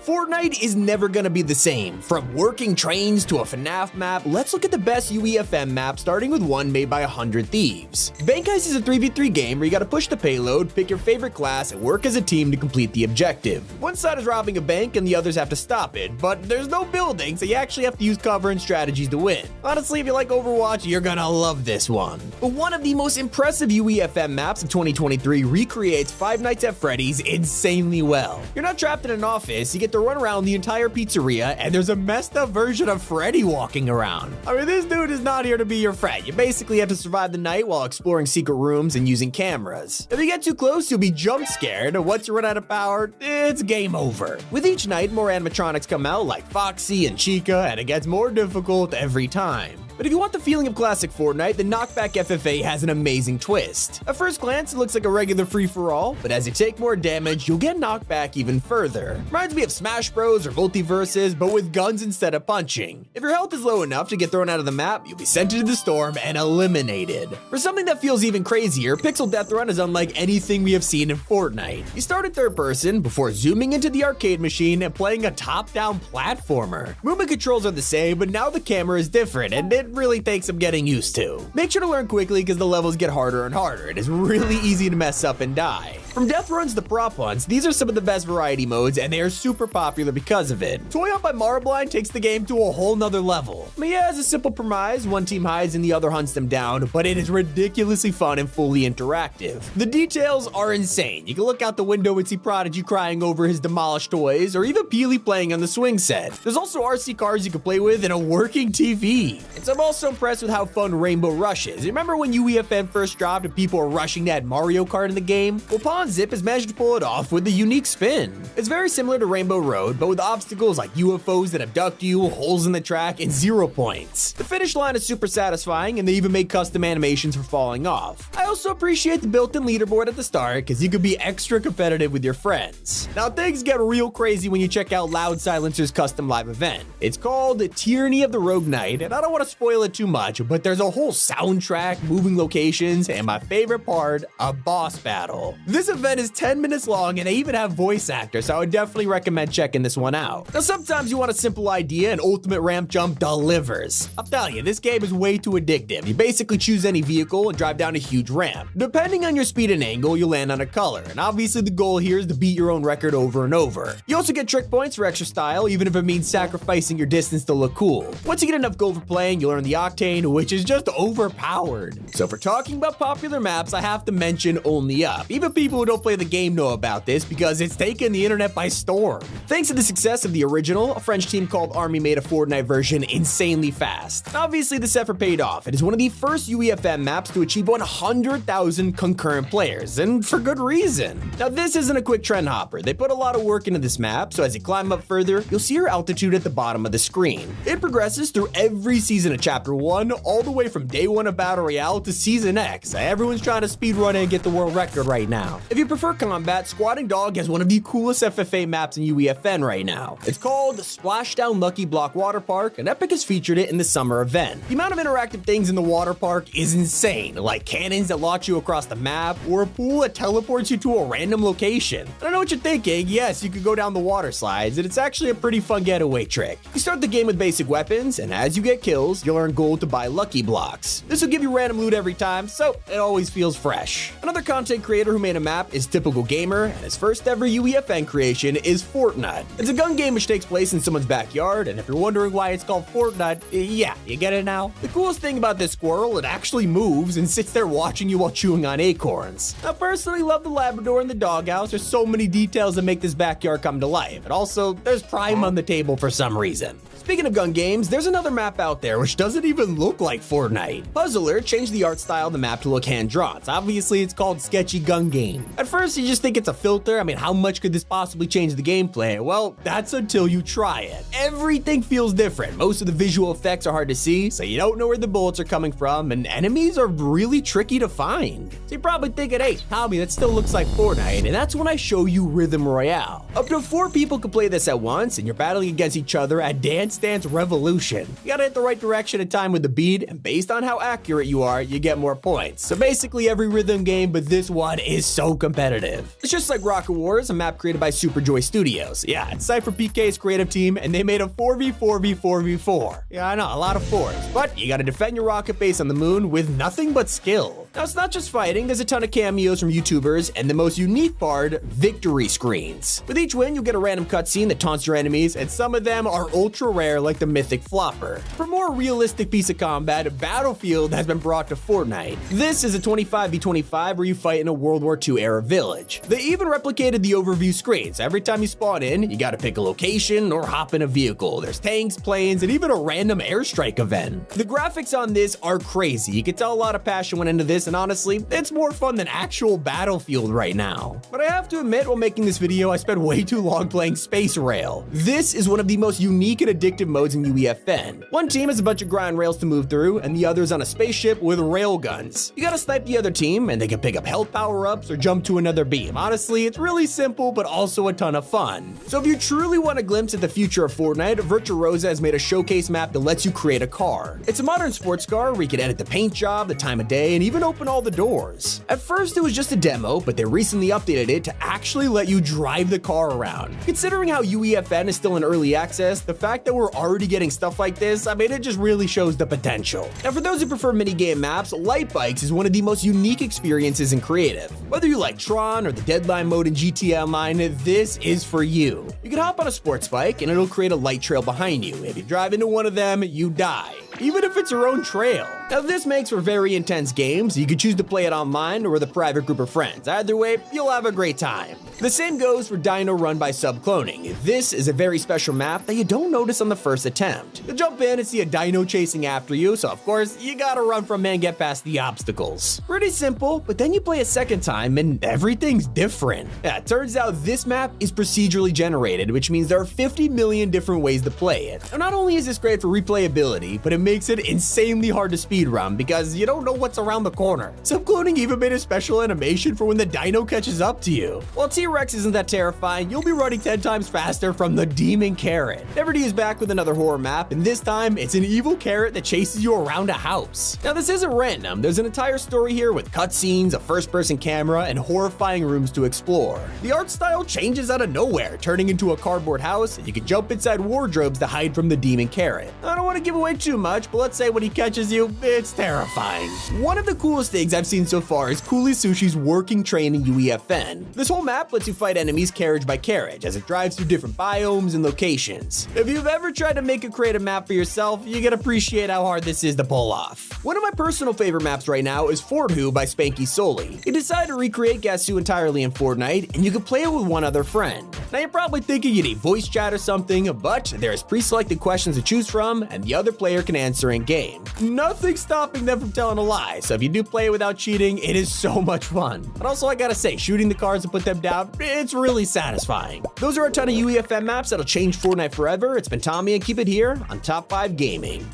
Fortnite is never gonna be the same. From working trains to a FNAF map, let's look at the best UEFM map, starting with one made by 100 Thieves. Bank Heist is a 3v3 game where you gotta push the payload, pick your favorite class, and work as a team to complete the objective. One side is robbing a bank and the others have to stop it, but there's no building, so you actually have to use cover and strategies to win. Honestly, if you like Overwatch, you're gonna love this one. But one of the most impressive UEFM maps of 2023 recreates Five Nights at Freddy's insanely well. You're not trapped in an office, you get to run around the entire pizzeria, and there's a messed up version of Freddy walking around. I mean, this dude is not here to be your friend. You basically have to survive the night while exploring secret rooms and using cameras. If you get too close, you'll be jump scared, and once you run out of power, it's game over. With each night, more animatronics come out like Foxy and Chica, and it gets more difficult every time. But if you want the feeling of classic Fortnite, the Knockback FFA has an amazing twist. At first glance, it looks like a regular free-for-all, but as you take more damage, you'll get knocked back even further. Reminds me of Smash Bros or Multiverses, but with guns instead of punching. If your health is low enough to get thrown out of the map, you'll be sent into the storm and eliminated. For something that feels even crazier, Pixel Death Run is unlike anything we have seen in Fortnite. You start in third person before zooming into the arcade machine and playing a top-down platformer. Movement controls are the same, but now the camera is different, and it really takes some getting used to. Make sure to learn quickly because the levels get harder and harder. It is really easy to mess up and die. From death runs to prop hunts, these are some of the best variety modes, and they are super popular because of it. Toy Hunt by Marblind takes the game to a whole nother level. I mean, yeah, it's a simple premise, one team hides and the other hunts them down, but it is ridiculously fun and fully interactive. The details are insane. You can look out the window and see Prodigy crying over his demolished toys, or even Peely playing on the swing set. There's also RC cars you can play with and a working TV. And so I'm also impressed with how fun Rainbow Rush is. Remember when UEFN first dropped and people were rushing that Mario Kart in the game? Well, Pawn Zip has managed to pull it off with a unique spin. It's very similar to Rainbow Road, but with obstacles like UFOs that abduct you, holes in the track, and 0 points. The finish line is super satisfying, and they even made custom animations for falling off. I also appreciate the built-in leaderboard at the start, because you could be extra competitive with your friends. Now, things get real crazy when you check out Loud Silencer's custom live event. It's called Tyranny of the Rogue Knight, and I don't want to spoil it too much, but there's a whole soundtrack, moving locations, and my favorite part, a boss battle. This event is 10 minutes long, and they even have voice actors, so I would definitely recommend checking this one out. Now, sometimes you want a simple idea, and Ultimate Ramp Jump delivers. I'll tell you, this game is way too addictive. You basically choose any vehicle and drive down a huge ramp. Depending on your speed and angle, you land on a color, and obviously the goal here is to beat your own record over and over. You also get trick points for extra style, even if it means sacrificing your distance to look cool. Once you get enough gold for playing, you'll earn the Octane, which is just overpowered. So for talking about popular maps, I have to mention Only Up. Even people who don't play the game know about this because it's taken the internet by storm. Thanks to the success of the original, a French team called Army made a Fortnite version insanely fast. Obviously, this effort paid off. It is one of the first UEFM maps to achieve 100,000 concurrent players, and for good reason. Now, this isn't a quick trend hopper. They put a lot of work into this map, so as you climb up further, you'll see your altitude at the bottom of the screen. It progresses through every season of Chapter 1, all the way from day 1 of Battle Royale to Season X. Everyone's trying to speedrun it and get the world record right now. If you prefer combat, Squatting Dog has one of the coolest FFA maps in UEFN right now. It's called Splashdown Lucky Block Water Park, and Epic has featured it in the summer event. The amount of interactive things in the water park is insane, like cannons that launch you across the map, or a pool that teleports you to a random location. I don't know what you're thinking. Yes, you could go down the water slides, and it's actually a pretty fun getaway trick. You start the game with basic weapons, and as you get kills, you'll earn gold to buy lucky blocks. This will give you random loot every time, so it always feels fresh. Another content creator who made a map is Typical Gamer, and his first ever UEFN creation is Fortnite. It's a gun game which takes place in someone's backyard, and if you're wondering why it's called Fortnite, yeah, you get it now? The coolest thing about this squirrel, it actually moves and sits there watching you while chewing on acorns. I personally love the Labrador and the doghouse. There's so many details that make this backyard come to life, and also, there's Prime on the table for some reason. Speaking of gun games, there's another map out there which doesn't even look like Fortnite. Puzzler changed the art style of the map to look hand-drawn, so obviously it's called Sketchy Gun Game. At first, you just think it's a filter. I mean, how much could this possibly change the gameplay? Well, that's until you try it. Everything feels different. Most of the visual effects are hard to see, so you don't know where the bullets are coming from, and enemies are really tricky to find. So you're probably thinking, hey, Tommy, that still looks like Fortnite, and that's when I show you Rhythm Royale. Up to 4 people can play this at once, and you're battling against each other at Dance Dance Revolution. You gotta hit the right direction and time with the beat, and based on how accurate you are, you get more points. So basically every rhythm game, but this one is so so competitive. It's just like Rocket Wars, a map created by Superjoy Studios. Yeah, it's Cypher PK's creative team, and they made a 4v4v4v4. Yeah, I know, a lot of fours, but you gotta defend your rocket base on the moon with nothing but skill. Now, it's not just fighting, there's a ton of cameos from YouTubers, and the most unique part, victory screens. With each win, you'll get a random cutscene that taunts your enemies, and some of them are ultra rare like the mythic flopper. For a more realistic piece of combat, Battlefield has been brought to Fortnite. This is a 25v25 where you fight in a World War II era village. They even replicated the overview screen, so every time you spawn in, you gotta pick a location or hop in a vehicle. There's tanks, planes, and even a random airstrike event. The graphics on this are crazy. You can tell a lot of passion went into this, and honestly, it's more fun than actual Battlefield right now. But I have to admit, while making this video, I spent way too long playing Space Rail. This is one of the most unique and addictive modes in UEFN. One team has a bunch of ground rails to move through, and the other's on a spaceship with rail guns. You gotta snipe the other team, and they can pick up health power-ups or jump to another beam. Honestly, it's really simple, but also a ton of fun. So if you truly want a glimpse at the future of Fortnite, Virtuosa has made a showcase map that lets you create a car. It's a modern sports car where you can edit the paint job, the time of day, and even open all the doors. At first, it was just a demo, but they recently updated it to actually let you drive the car around. Considering how UEFN is still in early access, the fact that we're already getting stuff like this, I mean, it just really shows the potential. Now, for those who prefer minigame maps, Light Bikes is one of the most unique experiences in creative. Whether you like Tron or the Deadline mode in GTA Online, this is for you. You can hop on a sports bike and it'll create a light trail behind you. If you drive into one of them, you die, even if it's your own trail. Now, this makes for very intense games. You can choose to play it online or with a private group of friends. Either way, you'll have a great time. The same goes for Dino Run by Subcloning. This is a very special map that you don't notice on the first attempt. You'll jump in and see a dino chasing after you, so of course, you gotta run from it and get past the obstacles. Pretty simple, but then you play a second time and everything's different. Yeah, it turns out this map is procedurally generated, which means there are 50 million different ways to play it. Now, not only is this great for replayability, but it makes it insanely hard to speedrun because you don't know what's around the corner. Subcloning even made a special animation for when the dino catches up to you. While T-Rex isn't that terrifying, you'll be running 10 times faster from the Demon Carrot. Neverdy is back with another horror map, and this time it's an evil carrot that chases you around a house. Now, this isn't random. There's an entire story here with cutscenes, a first-person camera, and horrifying rooms to explore. The art style changes out of nowhere, turning into a cardboard house, and you can jump inside wardrobes to hide from the Demon Carrot. I don't want to give away too much, but let's say when he catches you, it's terrifying. One of the coolest things I've seen so far is Coolie Sushi's working train in UEFN. This whole map lets you fight enemies carriage by carriage as it drives through different biomes and locations. If you've ever tried to make a creative map for yourself, you can appreciate how hard this is to pull off. One of my personal favorite maps right now is Fort Who by Spanky Soli. He decided to recreate Gasu entirely in Fortnite, and you can play it with one other friend. Now, you're probably thinking you need voice chat or something, but there's pre-selected questions to choose from, and the other player can answer in-game. Nothing stopping them from telling a lie, so if you do play it without cheating, it is so much fun. But also, I gotta say, shooting the cars to put them down, it's really satisfying. Those are a ton of UEFN maps that'll change Fortnite forever. It's been Tommy, and keep it here on Top 5 Gaming.